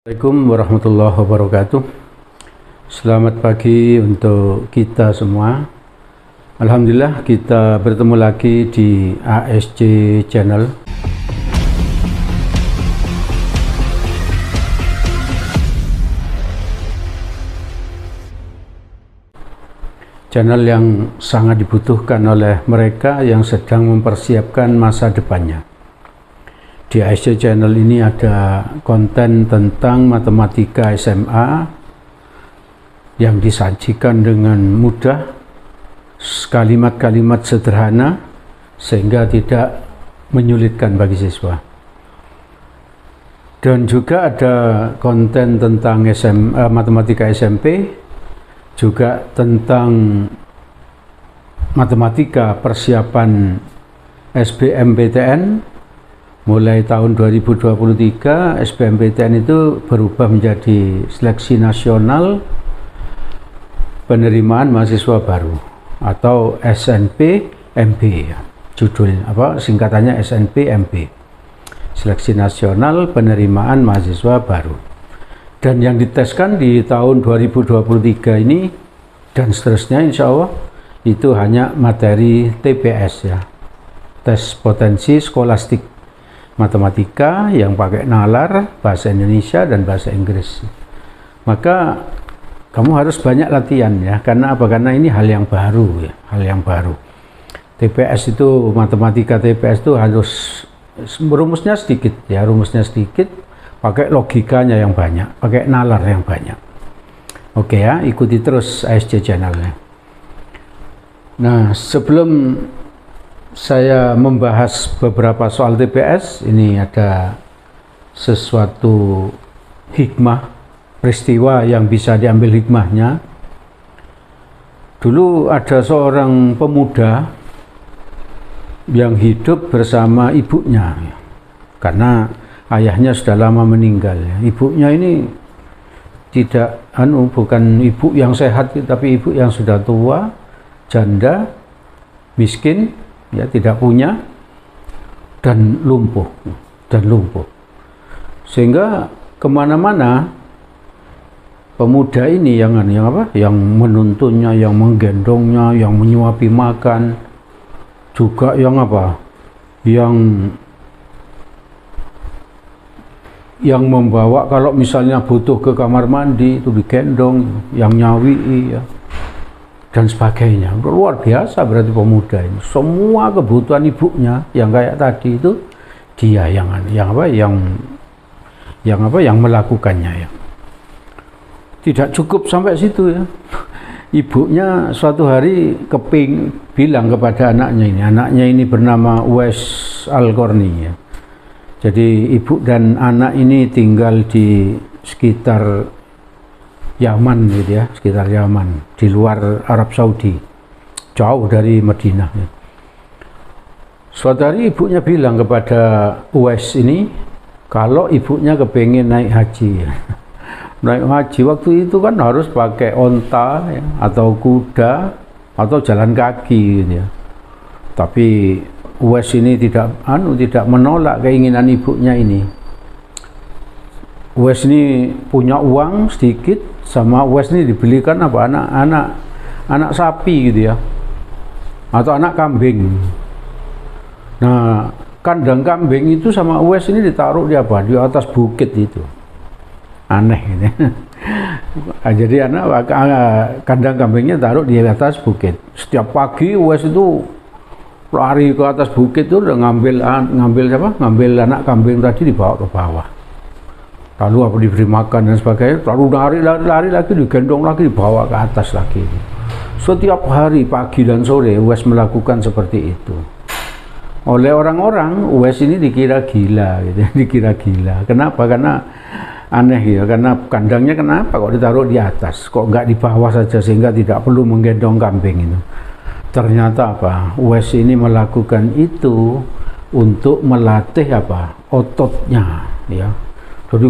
Assalamualaikum warahmatullahi wabarakatuh. Selamat pagi untuk kita semua. Alhamdulillah kita bertemu lagi di ASC Channel. Channel yang sangat dibutuhkan oleh mereka yang sedang mempersiapkan masa depannya. Di ASC Channel ini ada konten tentang matematika SMA yang disajikan dengan mudah, kalimat-kalimat sederhana sehingga tidak menyulitkan bagi siswa. Dan juga ada konten tentang matematika SMP, juga tentang matematika persiapan SBMPTN. Mulai tahun 2023 SBMPTN itu berubah menjadi seleksi nasional penerimaan mahasiswa baru atau SNPMB. Judul singkatannya SNPMB, seleksi nasional penerimaan mahasiswa baru. Dan yang diteskan di tahun 2023 ini dan seterusnya insya Allah itu hanya materi TPS ya, tes potensi skolastik matematika yang pakai nalar, bahasa Indonesia dan bahasa Inggris. Maka kamu harus banyak latihan ya, karena apa? Karena ini hal yang baru ya, hal yang baru. TPS itu, matematika TPS itu harus rumusnya sedikit ya, rumusnya sedikit, pakai logikanya yang banyak, pakai nalar yang banyak. Oke ya, ikuti terus ASC channelnya. Nah, sebelum saya membahas beberapa soal TPS, ini ada sesuatu hikmah, peristiwa yang bisa diambil hikmahnya. Dulu ada seorang pemuda yang hidup bersama ibunya, karena ayahnya sudah lama meninggal. Ibunya ini bukan ibu yang sehat, tapi ibu yang sudah tua, janda, miskin, ya, tidak punya, dan lumpuh, sehingga kemana-mana pemuda ini yang menuntunnya, yang menggendongnya, yang menyuapi makan, juga yang membawa kalau misalnya butuh ke kamar mandi itu digendong, yang nyawi ya, dan sebagainya. Luar biasa berarti pemuda ini. Semua kebutuhan ibunya yang kayak tadi itu dia yang melakukannya ya. Tidak cukup sampai situ ya. Ibunya suatu hari bilang kepada anaknya ini bernama Uwais Al-Qarni ya. Jadi ibu dan anak ini tinggal di sekitar Yaman gitu ya, sekitar Yaman, di luar Arab Saudi, jauh dari Madinah ya. Suatu hari ibunya bilang kepada Uwais ini, kalau ibunya kepengen naik haji ya. Naik haji waktu itu kan harus pakai onta ya, atau kuda atau jalan kaki gitu ya. Tapi Uwais ini tidak menolak keinginan ibunya ini. Uwais ini punya uang sedikit, sama Uwais ini dibelikan anak sapi gitu ya, atau anak kambing. Nah, kandang kambing itu sama Uwais ini ditaruh di atas bukit itu. Aneh gitu. Jadi kandang kambingnya taruh di atas bukit. Setiap pagi Uwais itu lari ke atas bukit itu ngambil anak kambing tadi, dibawa ke bawah. Lalu diberi makan dan sebagainya, lalu lari lagi, digendong lagi, dibawa ke atas lagi. Setiap hari pagi dan sore Uwais melakukan seperti itu. Oleh orang-orang Uwais ini dikira gila gitu, dikira gila. Kenapa? Karena aneh ya, karena kandangnya kenapa kok ditaruh di atas, kok nggak di bawah saja sehingga tidak perlu menggendong kambing itu. Ternyata Uwais ini melakukan itu untuk melatih ototnya ya. Jadi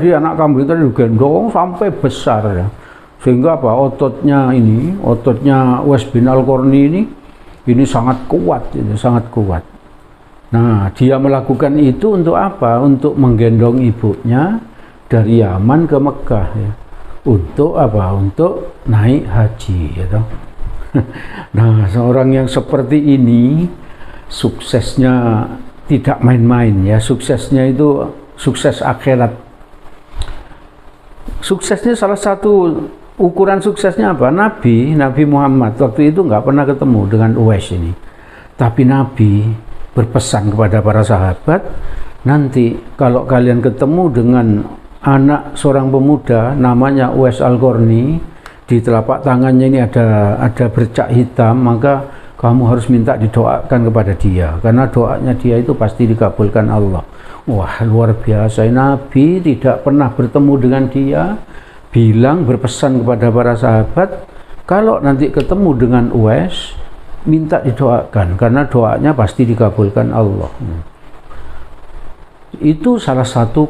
anak kambing tadi digendong sampai besar ya, sehingga ototnya Uwais bin Al-Qarni ini sangat kuat, sangat kuat. Nah, dia melakukan itu untuk apa? Untuk menggendong ibunya dari Yaman ke Mekah ya. Untuk apa? Untuk naik haji ya toh. Nah, seorang yang seperti ini suksesnya tidak main-main ya, suksesnya itu sukses akhirat. Suksesnya salah satu ukuran suksesnya apa? Nabi Muhammad waktu itu nggak pernah ketemu dengan Uwais ini. Tapi Nabi berpesan kepada para sahabat, nanti kalau kalian ketemu dengan anak seorang pemuda namanya Uwais Al-Qarni, di telapak tangannya ini ada bercak hitam, maka kamu harus minta didoakan kepada dia, karena doanya dia itu pasti dikabulkan Allah. Wah, luar biasa. Nabi tidak pernah bertemu dengan dia, bilang berpesan kepada para sahabat, kalau nanti ketemu dengan Uwais, minta didoakan, karena doanya pasti dikabulkan Allah. Itu salah satu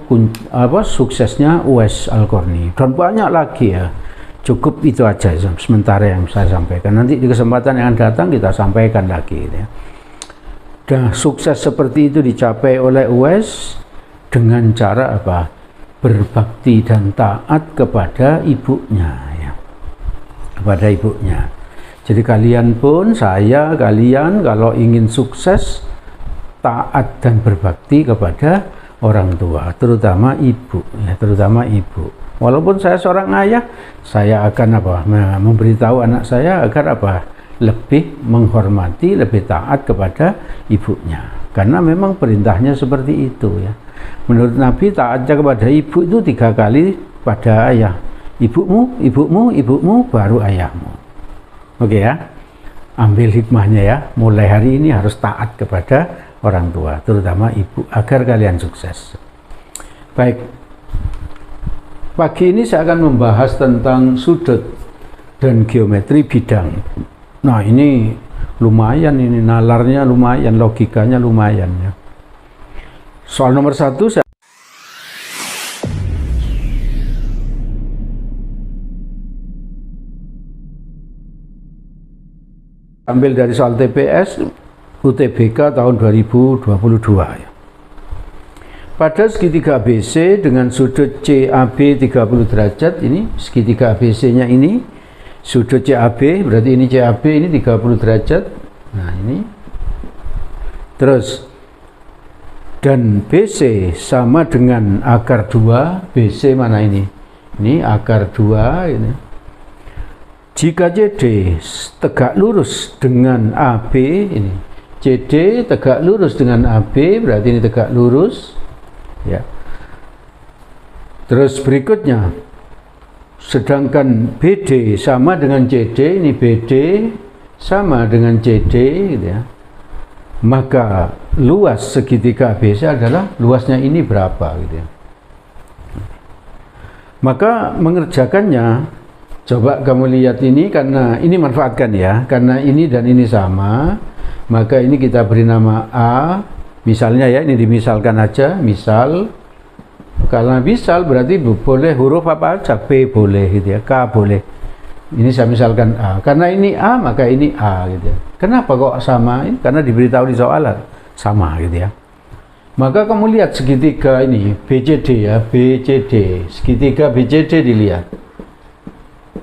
suksesnya Uwais Al-Qarni, dan banyak lagi ya. Cukup itu aja sementara yang saya sampaikan. Nanti di kesempatan yang akan datang kita sampaikan lagi ya. Dan sukses seperti itu dicapai oleh Uwais dengan cara apa? Berbakti dan taat kepada ibunya ya. Kepada ibunya. Jadi kalian pun, kalian kalau ingin sukses, taat dan berbakti kepada orang tua, terutama ibu ya, terutama ibu. Walaupun saya seorang ayah, saya akan memberitahu anak saya agar lebih menghormati, lebih taat kepada ibunya. Karena memang perintahnya seperti itu ya. Menurut Nabi, taatnya kepada ibu itu 3 kali pada ayah. Ibumu, ibumu, ibumu, baru ayahmu. Oke ya, ambil hikmahnya ya. Mulai hari ini harus taat kepada orang tua, terutama ibu, agar kalian sukses. Baik, pagi ini saya akan membahas tentang sudut dan geometri bidang. Nah, ini lumayan, ini nalarnya lumayan, logikanya lumayan ya. Soal nomor 1 saya ambil dari soal TPS UTBK tahun 2022 ya. Pada segitiga ABC dengan sudut CAB 30 derajat, ini segitiga ABC-nya ini, sudut CAB, berarti ini CAB ini 30 derajat. Nah, ini. Terus, dan BC sama dengan akar 2, BC mana ini? Ini akar 2 ini. Jika CD tegak lurus dengan AB ini, CD tegak lurus dengan AB, berarti ini tegak lurus. Ya. Terus berikutnya, sedangkan BD sama dengan CD, ini BD sama dengan CD gitu ya. Maka luas segitiga ABC adalah luasnya ini berapa gitu ya. Maka mengerjakannya, coba kamu lihat ini, karena ini manfaatkan ya, karena ini dan ini sama, maka ini kita beri nama A. Misalnya ya, ini dimisalkan aja, misal, kalau misal berarti boleh huruf apa aja, B boleh gitu ya, K boleh. Ini saya misalkan A, karena ini A maka ini A gitu ya. Kenapa kok sama? Ini karena diberitahu di soal sama gitu ya. Maka kamu lihat segitiga ini BCD ya, BCD, segitiga BCD dilihat.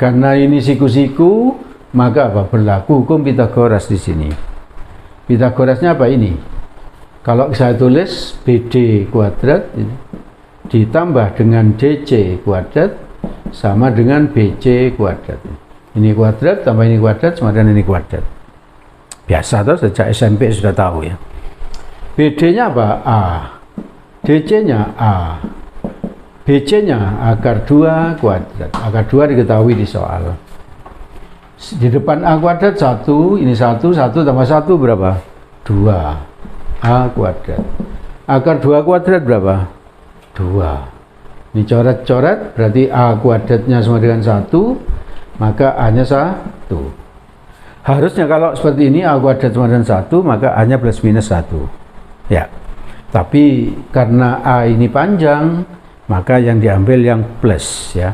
Karena ini siku-siku, maka berlaku hukum Pitagoras di sini. Pitagorasnya apa ini? Kalau saya tulis BD kuadrat ditambah dengan DC kuadrat sama dengan BC kuadrat. Ini kuadrat tambah ini kuadrat sama dengan ini kuadrat. Biasa tuh, sejak SMP sudah tahu ya. BD-nya apa? A. DC-nya A. BC-nya akar 2 kuadrat. Akar 2 diketahui di soal. Di depan A kuadrat 1, ini 1 tambah 1 berapa? 2. A kuadrat. Akar 2 kuadrat berapa? 2. Ini coret-coret, berarti A kuadratnya sama dengan 1, maka A-nya 1. Harusnya kalau seperti ini A kuadrat sama dengan 1, maka A-nya plus minus 1. Ya. Tapi karena A ini panjang, maka yang diambil yang plus ya.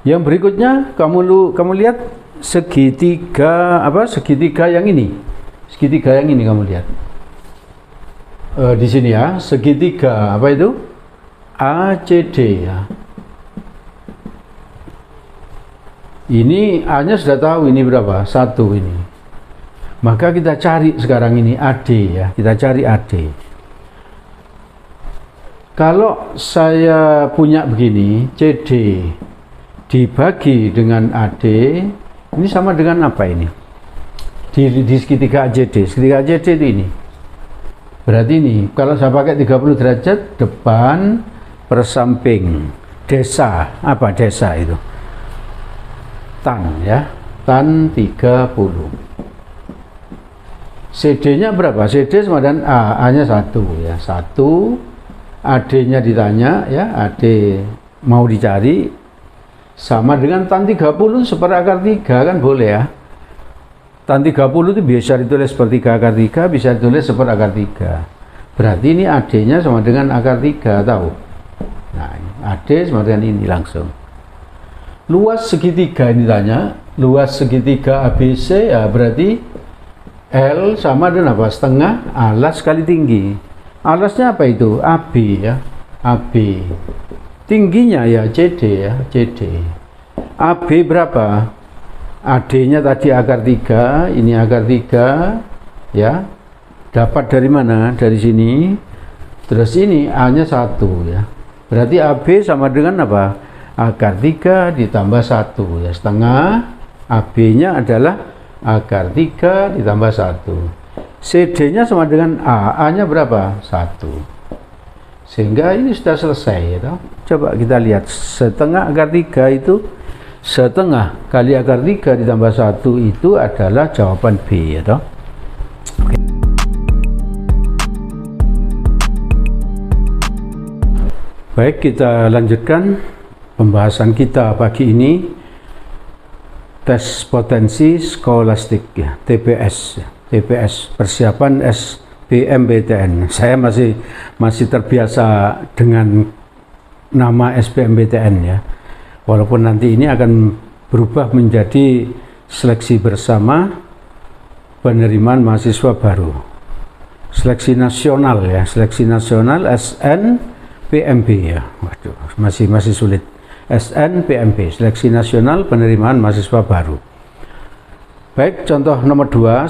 Yang berikutnya kamu lihat segitiga segitiga yang ini. Segitiga yang ini kamu lihat. Di sini ya, segitiga apa itu? ACD ya. Ini A-nya sudah tahu ini berapa? 1 ini. Maka kita cari sekarang ini AD ya. Kita cari AD. Kalau saya punya begini, CD dibagi dengan AD, ini sama dengan apa ini? Di segitiga ACD. Segitiga ACD itu ini. Berarti ini, kalau saya pakai 30 derajat, depan per samping. Desa, apa desa itu? Tan ya, tan 30. CD-nya berapa? CD sama dengan A, A-nya 1 ya, 1. AD-nya ditanya ya, AD mau dicari sama dengan tan 30 seperakar 3 kan boleh ya. Tan 30 itu bisa ditulis sepertiga akar 3, bisa ditulis seperakar 3. Berarti ini AD-nya sama dengan akar 3, tahu? Nah, AD sama dengan ini langsung. Luas segitiga ini tanya, luas segitiga ABC ya berarti L sama dengan apa? Setengah alas kali tinggi. Alasnya apa itu? AB ya, AB. Tingginya ya CD ya, CD. AB berapa? AD-nya tadi akar 3, ini akar 3 ya. Dapat dari mana? Dari sini. Terus ini A-nya 1 ya. Berarti AB sama dengan apa? Akar 3 ditambah 1 ya. Setengah AB-nya adalah akar 3 ditambah 1. CD-nya sama dengan A. A-nya berapa? 1. Sehingga ini sudah selesai ya. Coba kita lihat. Setengah akar 3 itu, setengah kali akar 3 ditambah 1 itu adalah jawaban B ya toh. Baik, kita lanjutkan pembahasan kita pagi ini. Tes potensi skolastik ya, TPS ya. TPS, persiapan SBMPTN. Saya masih terbiasa dengan nama SBMPTN ya. Walaupun nanti ini akan berubah menjadi seleksi bersama penerimaan mahasiswa baru. Seleksi nasional ya, seleksi nasional SNPMB ya. Waduh, masih sulit. SNPMB, seleksi nasional penerimaan mahasiswa baru. Baik, contoh nomor 2.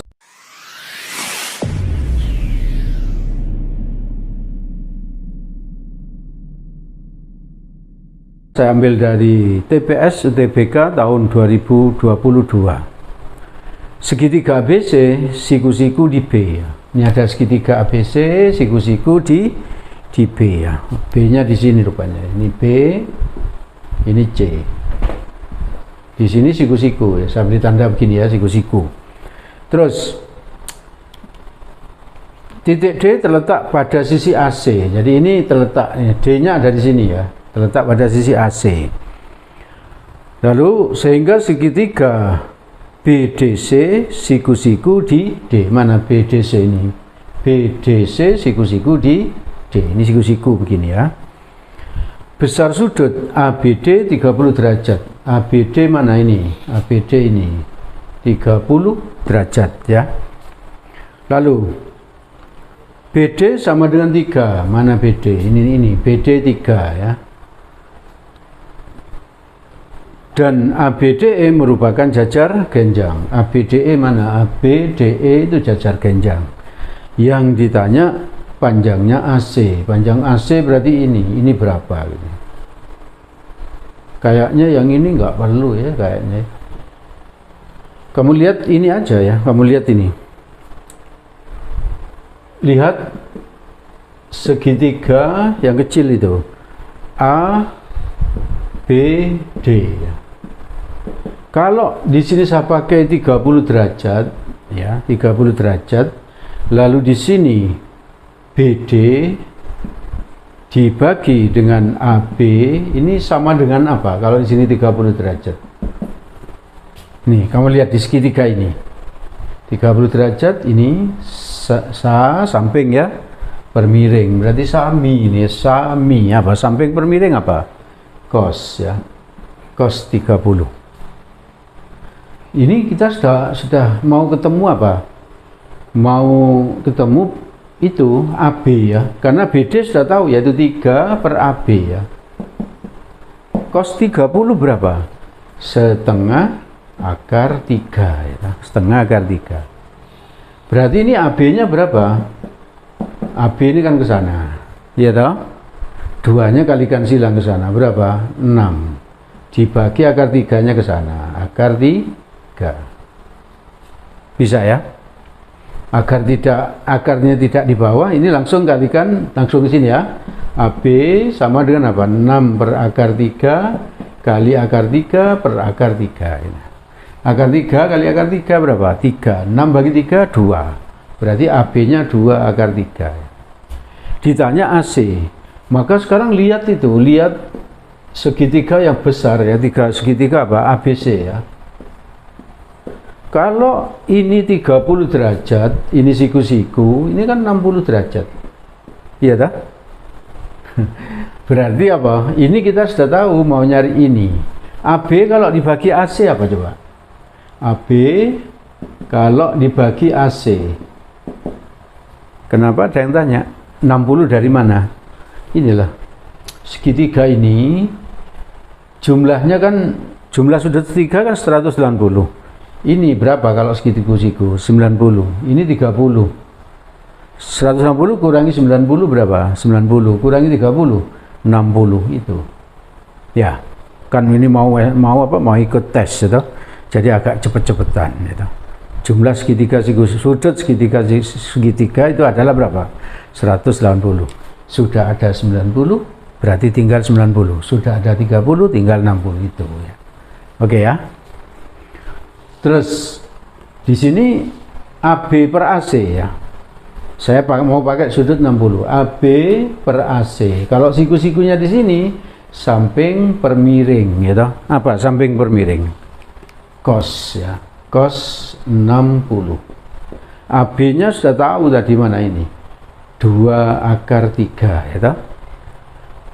Saya ambil dari TPS UTBK tahun 2022. Segitiga ABC, siku-siku di B ya. Ini ada segitiga ABC, siku-siku di B ya. B-nya di sini rupanya. Ini B, ini C. Di sini siku-siku ya. Saya beri tanda begini ya, siku-siku. Terus titik D terletak pada sisi AC. Jadi ini terletak, D-nya ada di sini ya. Terletak pada sisi AC. Lalu sehingga segitiga BDC siku-siku di D. Mana BDC ini? BDC siku-siku di D. Ini siku-siku begini ya. Besar sudut ABD 30 derajat. ABD mana ini? ABD ini 30 derajat ya. Lalu BD sama dengan 3. Mana BD? Ini BD 3 ya. Dan ABDE merupakan jajar genjang. ABDE mana? ABDE itu jajar genjang. Yang ditanya panjangnya AC. Panjang AC berarti ini berapa? Kayaknya yang ini nggak perlu ya kayaknya. Kamu lihat ini aja ya. Kamu lihat ini. Lihat segitiga yang kecil itu. A, B, D ya. Kalau di sini saya pakai 30 derajat ya, 30 derajat, lalu di sini BD dibagi dengan AB, ini sama dengan apa? Kalau di sini 30 derajat. Nih, kamu lihat di segitiga ini. 30 derajat ini samping ya, permiring. Berarti sami ini, sami apa? Samping permiring apa? Cos ya. Cos 30. Ini kita sudah mau ketemu apa? Mau ketemu itu AB ya, karena BD sudah tahu yaitu 3 per AB ya. Cos 30 berapa? Setengah akar 3 ya. Setengah akar 3. Berarti ini AB-nya berapa? AB ini kan ke sana. Iya toh? 2-nya kalikan silang ke sana. Berapa? 6. Dibagi akar 3-nya ke sana. Akar 3. Bisa ya? Akarnya tidak di bawah, ini langsung kalikan langsung ke sini ya. AB sama dengan apa? 6 per akar 3 kali akar 3 per akar 3 ini. Akar 3 kali akar 3 berapa? 3. 6 bagi 3 2. Berarti AB nya 2 akar 3. Ditanya AC, maka sekarang lihat segitiga yang besar ya, segitiga apa? ABC ya. Kalau ini 30 derajat, ini siku-siku, ini kan 60 derajat. Iya tak? Berarti apa? Ini kita sudah tahu mau nyari ini. AB kalau dibagi AC apa coba? AB kalau dibagi AC. Kenapa ada yang tanya? 60 dari mana? Inilah. Segitiga ini jumlahnya kan, jumlah sudut segitiga kan 190. Ini berapa kalau segitiga-siku? 90. Ini 30. 160 kurangi 90 berapa? 90 kurangi 30 60 itu. Ya, kan ini mau apa? Mau ikut tes gitu. Jadi agak cepet-cepetan gitu. Jumlah segitiga sudut segitiga itu adalah berapa? 180. Sudah ada 90, berarti tinggal 90. Sudah ada 30, tinggal 60 itu ya. Oke ya. Terus di sini AB per AC ya. Saya mau pakai sudut 60. AB per AC. Kalau siku-sikunya di sini samping per miring gitu. Apa samping per miring? Cos ya. Cos 60. AB-nya sudah tahu tadi mana ini. 2 akar 3 gitu.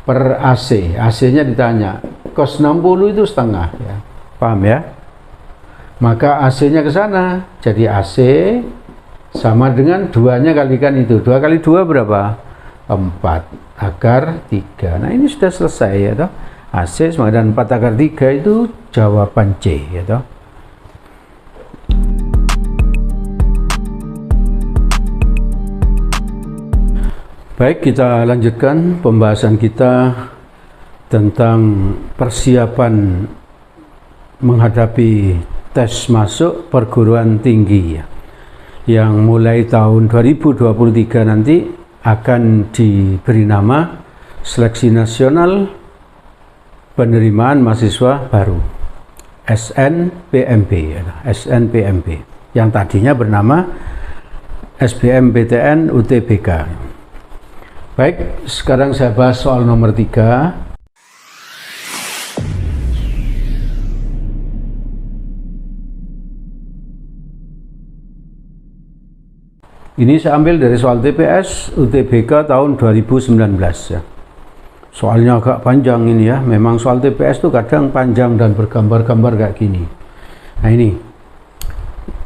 Per AC. AC-nya ditanya. Cos 60 itu setengah ya. Paham ya? Maka AC-nya ke sana, jadi AC sama dengan 2-nya kalikan itu. 2 kali 2 berapa? 4 akar 3. Nah ini sudah selesai ya toh. AC sama dengan 4 akar 3 itu jawaban C ya toh. Baik, kita lanjutkan pembahasan kita tentang persiapan menghadapi tes masuk perguruan tinggi ya, yang mulai tahun 2023 nanti akan diberi nama Seleksi Nasional Penerimaan Mahasiswa Baru SNPMB ya, SNPMB yang tadinya bernama SBMPTN UTBK. Baik, sekarang saya bahas soal nomor 3. Ini saya ambil dari soal TPS UTBK tahun 2019 ya. Soalnya agak panjang ini ya. Memang soal TPS itu kadang panjang dan bergambar-gambar kayak gini. Nah ini.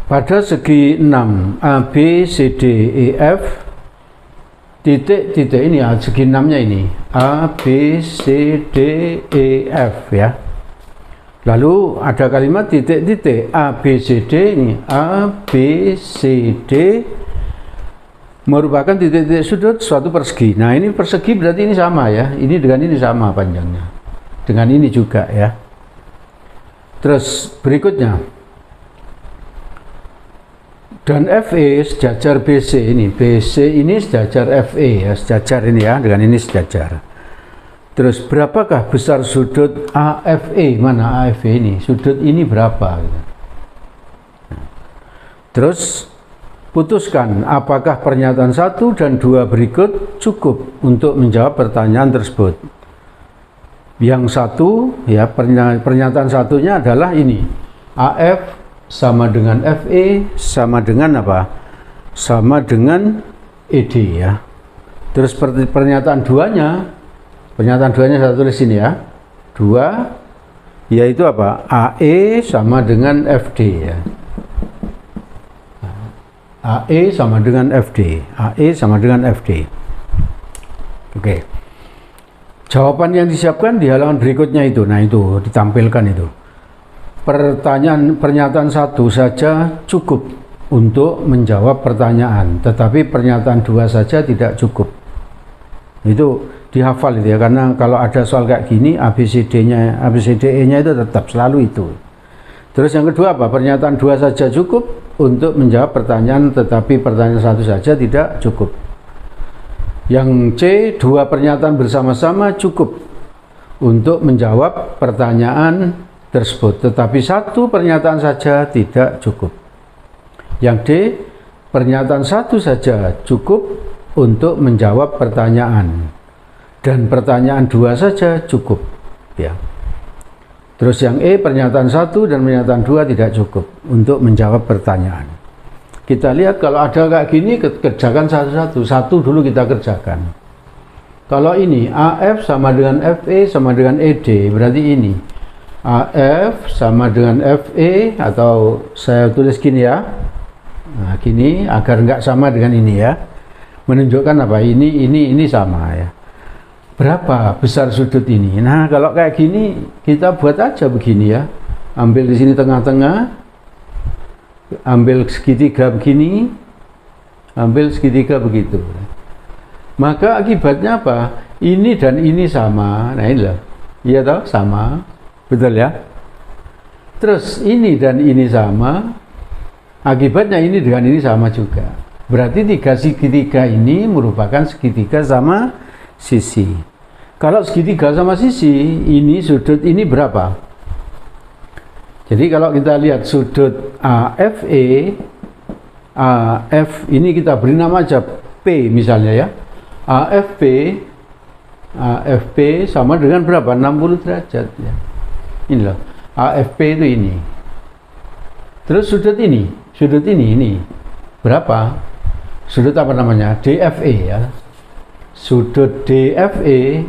Pada segi 6 A, B, C, D, E, F, titik-titik ini ya, segi 6-nya ini. A, B, C, D, E, F ya. Lalu ada kalimat titik-titik A, B, C, D ini. A, B, C, D merupakan titik-titik sudut suatu persegi. Nah ini persegi berarti ini sama ya, ini dengan ini sama panjangnya, dengan ini juga ya. Terus berikutnya, dan FE sejajar BC ini, BC ini sejajar FE ya, sejajar ini ya, dengan ini sejajar. Terus berapakah besar sudut AFE? Mana AFE ini? Sudut ini berapa? Terus putuskan apakah pernyataan 1 dan 2 berikut cukup untuk menjawab pertanyaan tersebut. Yang satu ya, pernyataan satunya adalah ini. AF sama dengan FE sama dengan apa? Sama dengan ED ya. Terus pernyataan 2-nya, saya tulis sini ya. 2 yaitu apa? AE sama dengan FD ya. AE sama dengan FD. AE sama dengan FD. Oke. Jawaban yang disiapkan di halaman berikutnya itu. Nah, itu ditampilkan itu. Pernyataan satu saja cukup untuk menjawab pertanyaan, tetapi pernyataan dua saja tidak cukup. Itu dihafal itu ya, karena kalau ada soal kayak gini ABCD-nya, ABCDE-nya itu tetap selalu itu. Terus yang kedua apa? Pernyataan dua saja cukup untuk menjawab pertanyaan, tetapi pertanyaan satu saja tidak cukup. Yang C, dua pernyataan bersama-sama cukup untuk menjawab pertanyaan tersebut, tetapi satu pernyataan saja tidak cukup. Yang D, pernyataan satu saja cukup untuk menjawab pertanyaan, dan pertanyaan dua saja cukup, ya. Terus yang E, pernyataan satu dan pernyataan dua tidak cukup untuk menjawab pertanyaan. Kita lihat kalau ada kayak gini, kerjakan satu-satu. Satu dulu kita kerjakan. Kalau ini AF sama dengan FE sama dengan ED, berarti ini AF sama dengan FE, atau saya tulis gini ya. Nah, gini agar nggak sama dengan ini ya. Menunjukkan apa? Ini sama ya. Berapa besar sudut ini? Nah, kalau kayak gini kita buat aja begini ya. Ambil di sini tengah-tengah, ambil segitiga begini, ambil segitiga begitu. Maka akibatnya apa? Ini dan ini sama. Nah, ini loh. Iya toh, sama. Betul ya? Terus ini dan ini sama. Akibatnya ini dengan ini sama juga. Berarti tiga segitiga ini merupakan segitiga sama sisi. Kalau segitiga sama sisi, ini sudut ini berapa? Jadi kalau kita lihat sudut AFE, AF ini kita beri nama aja P misalnya ya. AFP sama dengan berapa? 60 derajat ya. Ini loh, AFP itu ini. Terus sudut ini berapa? Sudut apa namanya? DFE ya. Sudut DFE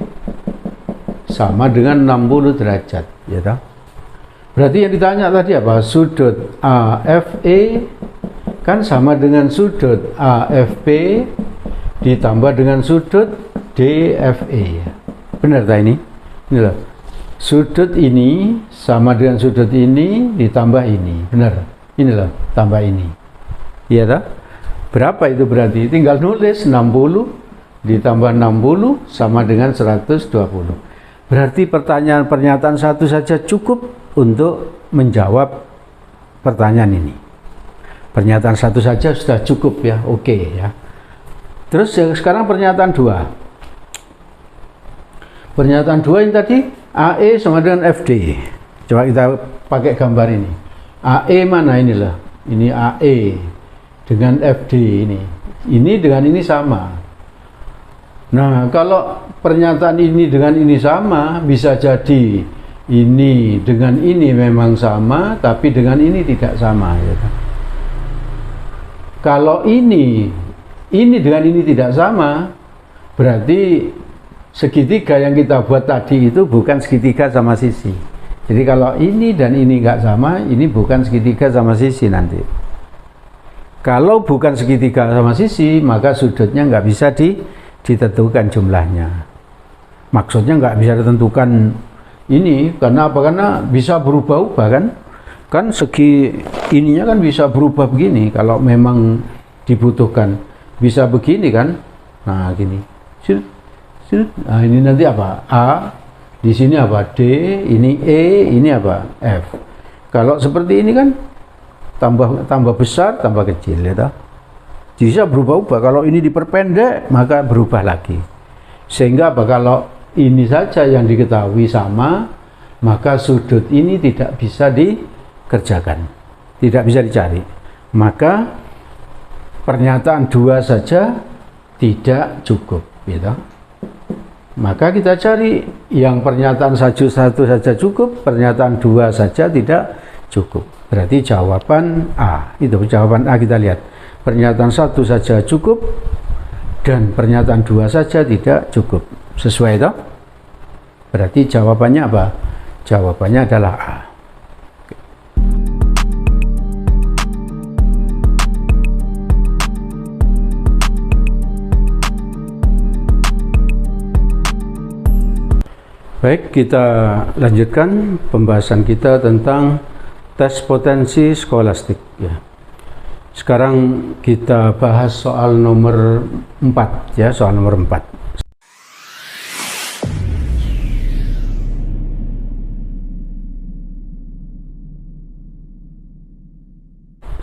sama dengan 60 derajat, ya toh? Berarti yang ditanya tadi apa? Sudut AFE kan sama dengan sudut AFP ditambah dengan sudut DFE. Benar tak ini? Ini loh. Sudut ini sama dengan sudut ini ditambah ini. Benar. Ini loh, tambah ini. Iya toh? Berapa itu berarti? Tinggal nulis 60 ditambah 60 sama dengan 120. Berarti pernyataan satu saja cukup untuk menjawab pertanyaan ini. Pernyataan satu saja sudah cukup ya, oke ya. Terus sekarang pernyataan dua. Pernyataan dua ini tadi AE sama dengan FD. Coba kita pakai gambar ini. AE mana inilah? Ini AE dengan FD ini. Ini dengan ini sama. Nah, kalau pernyataan ini dengan ini sama, bisa jadi ini dengan ini memang sama, tapi dengan ini tidak sama. Ya. Kalau ini dengan ini tidak sama, berarti segitiga yang kita buat tadi itu bukan segitiga sama sisi. Jadi kalau ini dan ini nggak sama, ini bukan segitiga sama sisi nanti. Kalau bukan segitiga sama sisi, maka sudutnya nggak bisa ditentukan jumlahnya. Maksudnya nggak bisa ditentukan ini karena apa? Karena bisa berubah-ubah kan segi ininya kan bisa berubah begini kalau memang dibutuhkan, bisa begini kan. Nah gini, nah ini nanti apa? A, di sini apa? D, ini E, ini apa? F. Kalau seperti ini kan tambah besar, tambah kecil ya toh. Bisa berubah-ubah. Kalau ini diperpendek maka berubah lagi. Sehingga apa? Kalau ini saja yang diketahui sama, maka sudut ini tidak bisa dikerjakan, tidak bisa dicari. Maka pernyataan dua saja tidak cukup, gitu. Maka kita cari yang pernyataan satu saja cukup, pernyataan dua saja tidak cukup. Berarti jawaban A. Itu jawaban A, kita lihat. Pernyataan satu saja cukup dan pernyataan dua saja tidak cukup. Sesuai toh? Berarti jawabannya apa? Jawabannya adalah A. Baik, kita lanjutkan pembahasan kita tentang tes potensi skolastik ya. Sekarang kita bahas soal nomor 4 ya, soal nomor 4.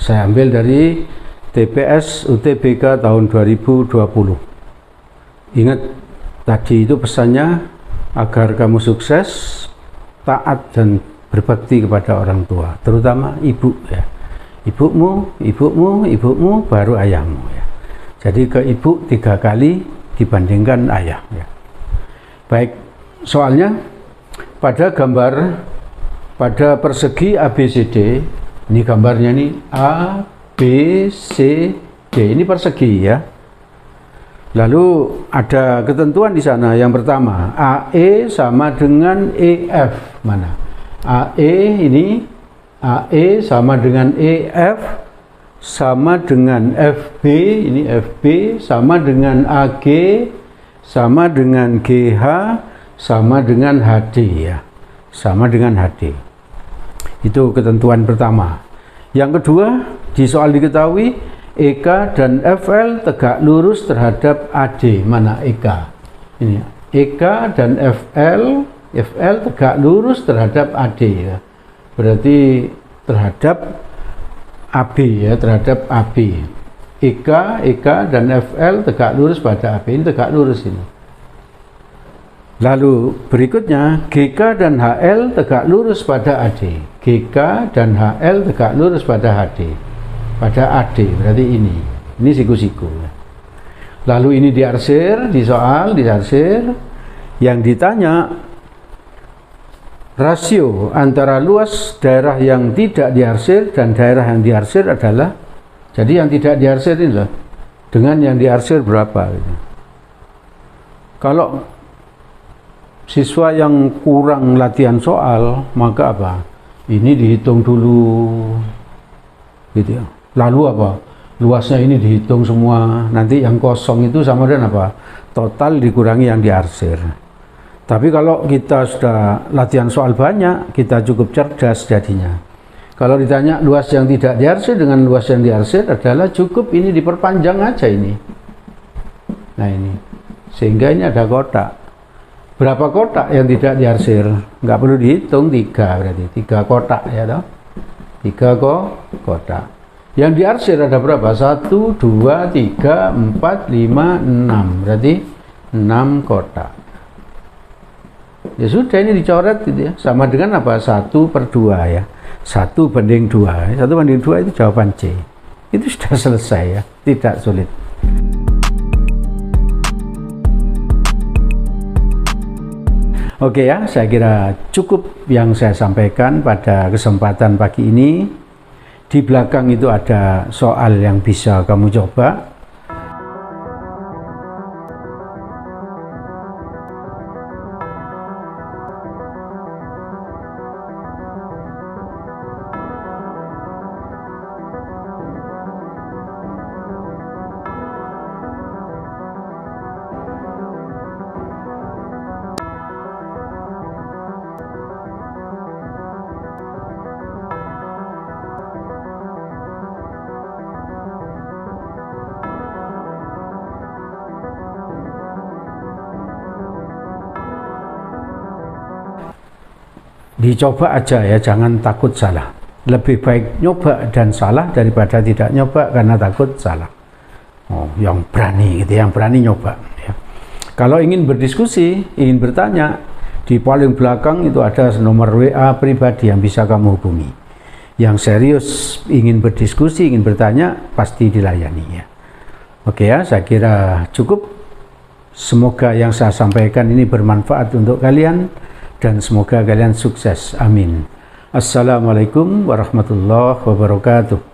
Saya ambil dari TPS UTBK tahun 2020. Ingat tadi itu pesannya agar kamu sukses, taat dan berbakti kepada orang tua, terutama ibu ya. Ibumu baru ayahmu ya. Jadi ke ibu 3 kali dibandingkan ayah ya. Baik, soalnya pada persegi ABCD, ini gambarnya nih A, B, C, D, ini persegi ya. Lalu ada ketentuan di sana. Yang pertama, AE sama dengan EF. Mana? AE sama dengan EF sama dengan FB, ini FB sama dengan AG sama dengan GH sama dengan HD ya. Sama dengan HD. Itu ketentuan pertama. Yang kedua, di soal diketahui EK dan FL tegak lurus terhadap AD. Mana EK? Ini EK dan FL tegak lurus terhadap AD ya. Berarti terhadap AB ya, terhadap AB. EK dan FL tegak lurus pada AB. Ini tegak lurus ini. Lalu berikutnya GK dan HL tegak lurus pada AD. GK dan HL tegak lurus pada HD. Pada AD, berarti ini siku-siku. Lalu ini diarsir, di soal diarsir, yang ditanya rasio antara luas daerah yang tidak diarsir dan daerah yang diarsir adalah, jadi yang tidak diarsir ini loh, dengan yang diarsir berapa gitu. Kalau siswa yang kurang latihan soal, maka apa? Ini dihitung dulu gitu ya. Lalu apa? Luasnya ini dihitung semua. Nanti yang kosong itu sama dengan apa? Total dikurangi yang diarsir. Tapi kalau kita sudah latihan soal banyak, kita cukup cerdas jadinya. Kalau ditanya luas yang tidak diarsir dengan luas yang diarsir adalah cukup ini diperpanjang aja ini. Nah ini. Sehingga ini ada kotak. Berapa kotak yang tidak diarsir? Nggak perlu dihitung, 3 berarti. 3 kotak ya toh? 3 kotak. Yang diarsir ada berapa? 1, 2, 3, 4, 5, 6. Berarti 6 kotak. Ya sudah, ini dicoret gitu ya. Sama dengan apa? 1/2 ya. 1/2. 1/2 itu jawaban C. Itu sudah selesai ya. Tidak sulit. Oke ya, saya kira cukup yang saya sampaikan pada kesempatan pagi ini. Di belakang itu ada soal yang bisa kamu coba. Dicoba aja ya, jangan takut salah. Lebih baik nyoba dan salah daripada tidak nyoba karena takut salah. Oh, yang berani gitu, yang berani nyoba ya. Kalau ingin berdiskusi, ingin bertanya, di paling belakang itu ada nomor WA pribadi yang bisa kamu hubungi. Yang serius ingin berdiskusi, ingin bertanya, pasti dilayani ya. Oke ya, saya kira cukup. Semoga yang saya sampaikan ini bermanfaat untuk kalian. Dan semoga kalian sukses. Amin. Assalamualaikum warahmatullahi wabarakatuh.